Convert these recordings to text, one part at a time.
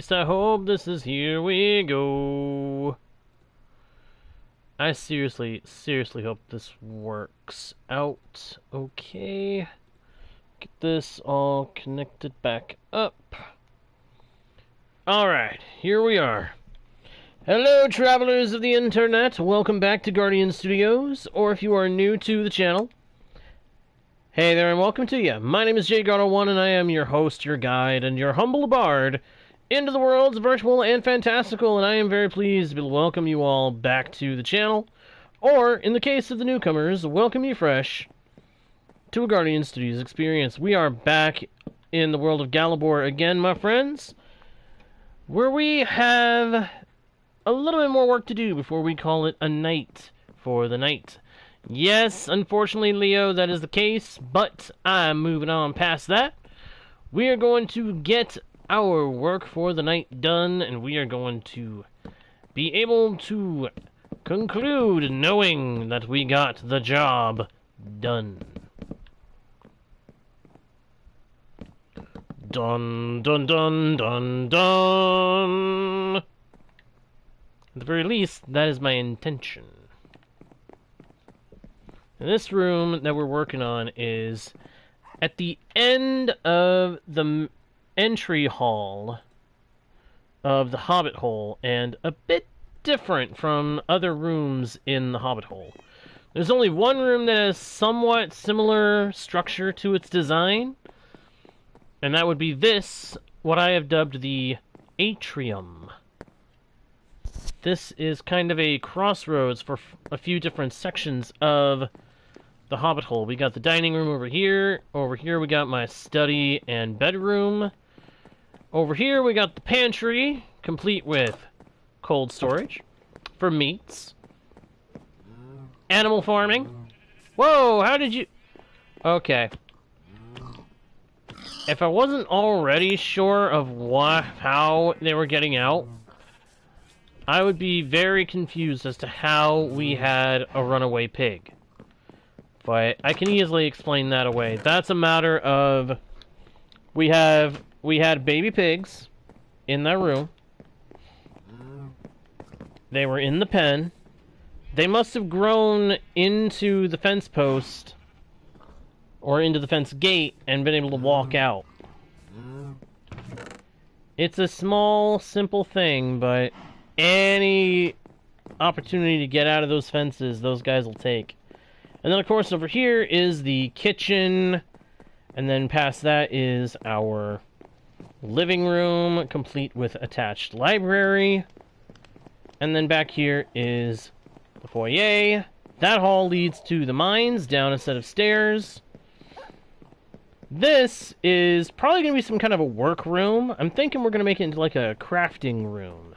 least I hope this is here we go. I seriously hope this works out. Okay. Get this all connected back up. Alright, here we are. Hello, travelers of the internet. Welcome back to Guardian Studios, or if you are new to the channel, hey there and welcome to you. My name is JGardo1 and I am your host, your guide, and your humble bard into the worlds virtual and fantastical, and I am very pleased to welcome you all back to the channel, or, in the case of the newcomers, welcome you fresh to a Guardian Studios experience. We are back in the world of Galabor again, my friends, where we have a little bit more work to do before we call it a night for the night. Yes, unfortunately, Leo, that is the case, but I'm moving on past that. We are going to get our work for the night done, and we are going to be able to conclude knowing that we got the job done. Dun, dun, dun, dun, dun. At the very least, that is my intention. And this room that we're working on is at the end of the entry hall of the Hobbit Hole, and a bit different from other rooms in the Hobbit Hole. There's only one room that has somewhat similar structure to its design, and that would be this, what I have dubbed the atrium. This is kind of a crossroads for a few different sections of the Hobbit Hole. We got the dining room over here. Over here we got my study and bedroom. Over here we got the pantry, complete with cold storage for meats. Animal farming. Whoa, how did you... Okay. If I wasn't already sure of how they were getting out, I would be very confused as to how we had a runaway pig. But I can easily explain that away. That's a matter of... We had baby pigs in that room. They were in the pen. They must have grown into the fence post or into the fence gate and been able to walk out. It's a small, simple thing, but any opportunity to get out of those fences, those guys will take. And then, of course, over here is the kitchen, and then past that is our living room, complete with attached library. And then back here is the foyer. That hall leads to the mines, down a set of stairs. This is probably going to be some kind of a work room. I'm thinking we're going to make it into like a crafting room.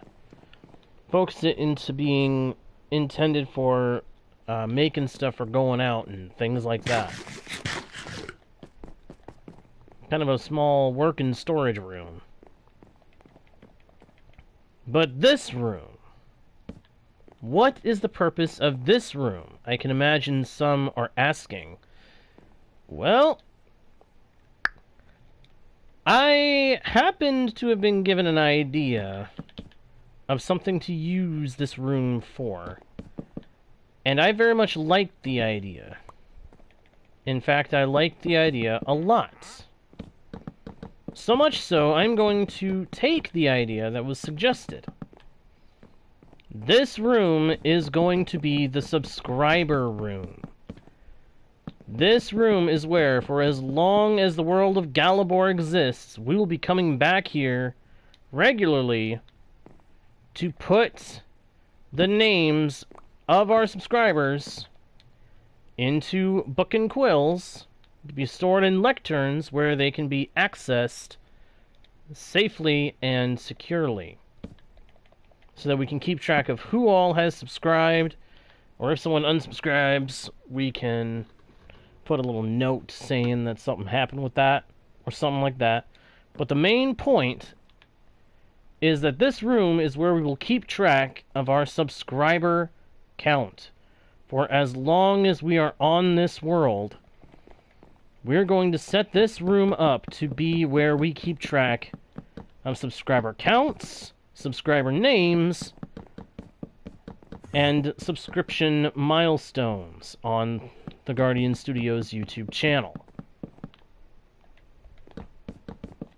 Focus it into being intended for making stuff for going out and things like that. Kind of a small work and storage room. But this room, what is the purpose of this room? I can imagine some are asking. Well, I happened to have been given an idea of something to use this room for. And I very much liked the idea. In fact, I liked the idea a lot. So much so, I'm going to take the idea that was suggested. This room is going to be the subscriber room. This room is where, for as long as the world of Galabor exists, we will be coming back here regularly to put the names of our subscribers into book and quills to be stored in lecterns where they can be accessed safely and securely, so that we can keep track of who all has subscribed, or if someone unsubscribes, we can put a little note saying that something happened with that, or something like that. But the main point is that this room is where we will keep track of our subscriber count. For as long as we are on this world, we're going to set this room up to be where we keep track subscriber counts, subscriber names, and subscription milestones on the Guardian Studios YouTube channel.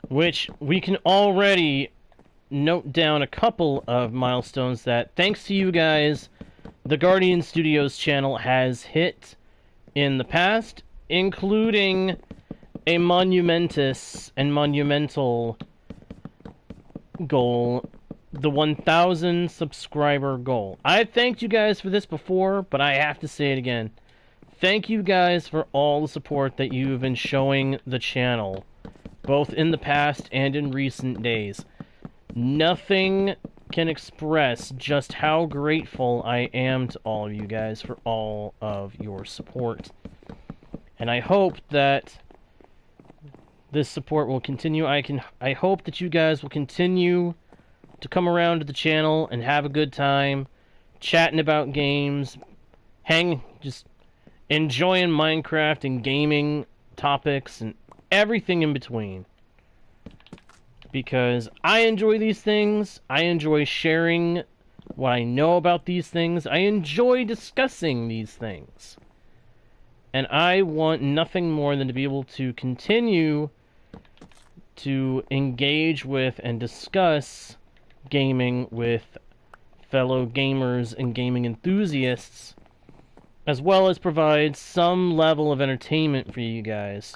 Which we can already note down a couple of milestones that, thanks to you guys, the Guardian Studios channel has hit in the past, including a monumentous and monumental goal, the 1,000 subscriber goal. I thanked you guys for this before, but I have to say it again. Thank you guys for all the support that you've been showing the channel, both in the past and in recent days. Nothing can express just how grateful I am to all of you guys for all of your support. And I hope that this support will continue. I hope that you guys will continue to come around to the channel and have a good time chatting about games, just enjoying Minecraft and gaming topics and everything in between. Because I enjoy these things, I enjoy sharing what I know about these things, I enjoy discussing these things. And I want nothing more than to be able to continue to engage with and discuss gaming with fellow gamers and gaming enthusiasts, as well as provide some level of entertainment for you guys.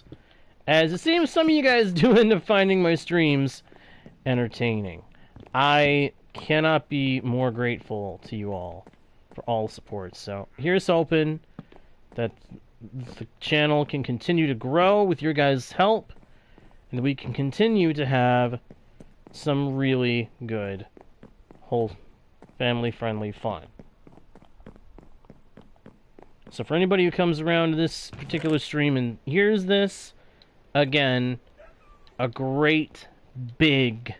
As it seems some of you guys do end up finding my streams entertaining. I cannot be more grateful to you all for all support. So here's hoping that the channel can continue to grow with your guys' help, and that we can continue to have some really good, whole, family-friendly fun. So for anybody who comes around to this particular stream and hears this, again, a great, big,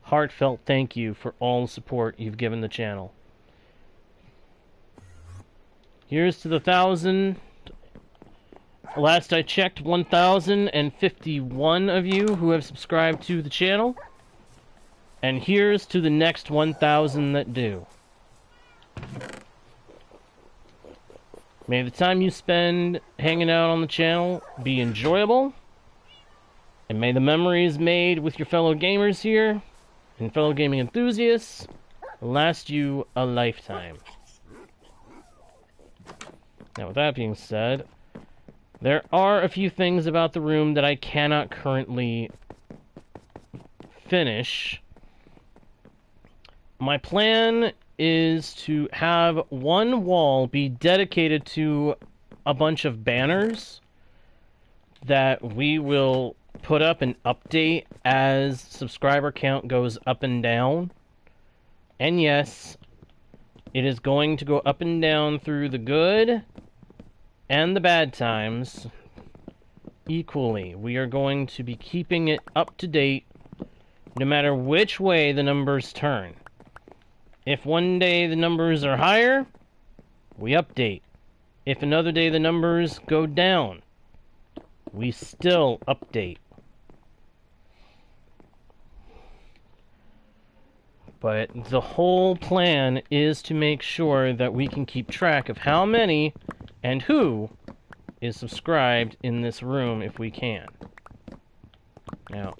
heartfelt thank you for all the support you've given the channel. Here's to the 1,000. Last I checked, 1,051 of you who have subscribed to the channel. And here's to the next 1,000 that do. May the time you spend hanging out on the channel be enjoyable. And may the memories made with your fellow gamers here and fellow gaming enthusiasts last you a lifetime. Now, with that being said, there are a few things about the room that I cannot currently finish. My plan is to have one wall be dedicated to a bunch of banners that we will put up and update as subscriber count goes up and down. And yes, it is going to go up and down through the good and the bad times equally. We are going to be keeping it up to date no matter which way the numbers turn. If one day the numbers are higher, we update. If another day the numbers go down, we still update. But the whole plan is to make sure that we can keep track of how many and who is subscribed in this room if we can. Now,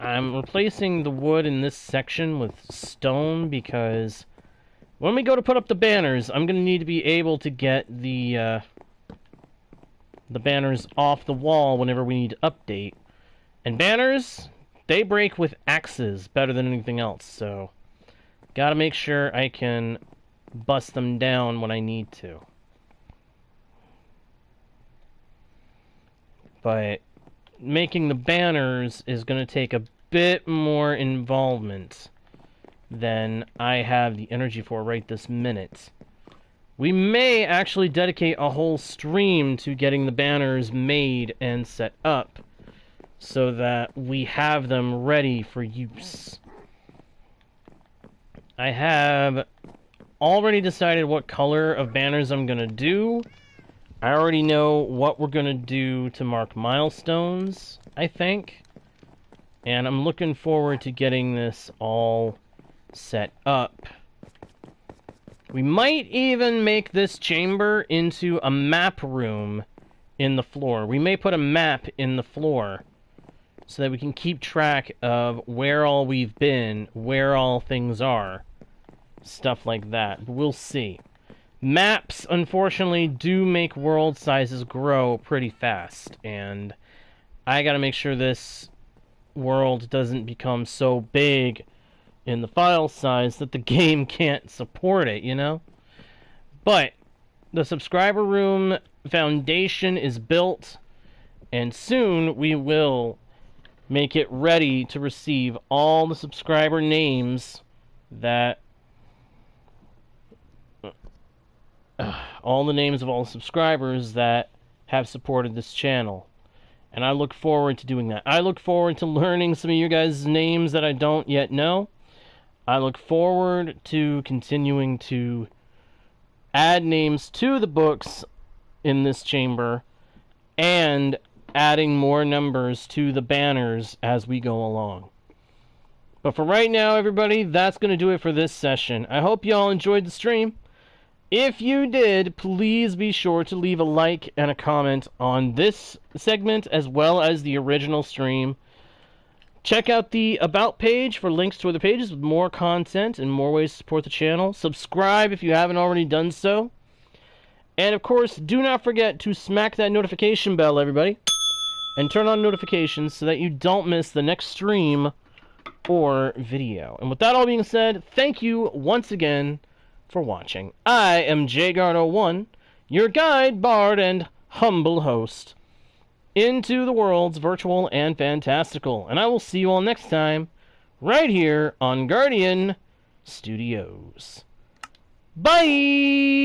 I'm replacing the wood in this section with stone because when we go to put up the banners, I'm going to need to be able to get the banners off the wall whenever we need to update. And banners, they break with axes better than anything else, so gotta make sure I can bust them down when I need to. But making the banners is going to take a bit more involvement than I have the energy for right this minute. We may actually dedicate a whole stream to getting the banners made and set up so that we have them ready for use. I have already decided what color of banners I'm going to do. I already know what we're going to do to mark milestones, I think. And I'm looking forward to getting this all set up. We might even make this chamber into a map room in the floor. We may put a map in the floor so that we can keep track of where all we've been, where all things are, stuff like that. But we'll see. Maps, unfortunately, do make world sizes grow pretty fast, and I gotta make sure this world doesn't become so big in the file size that the game can't support it, you know? But the subscriber room foundation is built, and soon we will make it ready to receive all the subscriber names that all the names of all the subscribers that have supported this channel. And I look forward to doing that. I look forward to learning some of you guys' names that I don't yet know. I look forward to continuing to add names to the books in this chamber and adding more numbers to the banners as we go along. But for right now, everybody, that's going to do it for this session. I hope you all enjoyed the stream. If you did, please be sure to leave a like and a comment on this segment as well as the original stream. Check out the About page for links to other pages with more content and more ways to support the channel. Subscribe if you haven't already done so. And of course, do not forget to smack that notification bell, everybody, and turn on notifications so that you don't miss the next stream or video. And with that all being said, thank you once again for watching. I am JGuard01, your guide, bard, and humble host into the worlds virtual and fantastical. And I will see you all next time, right here on Guardian Studios. Bye!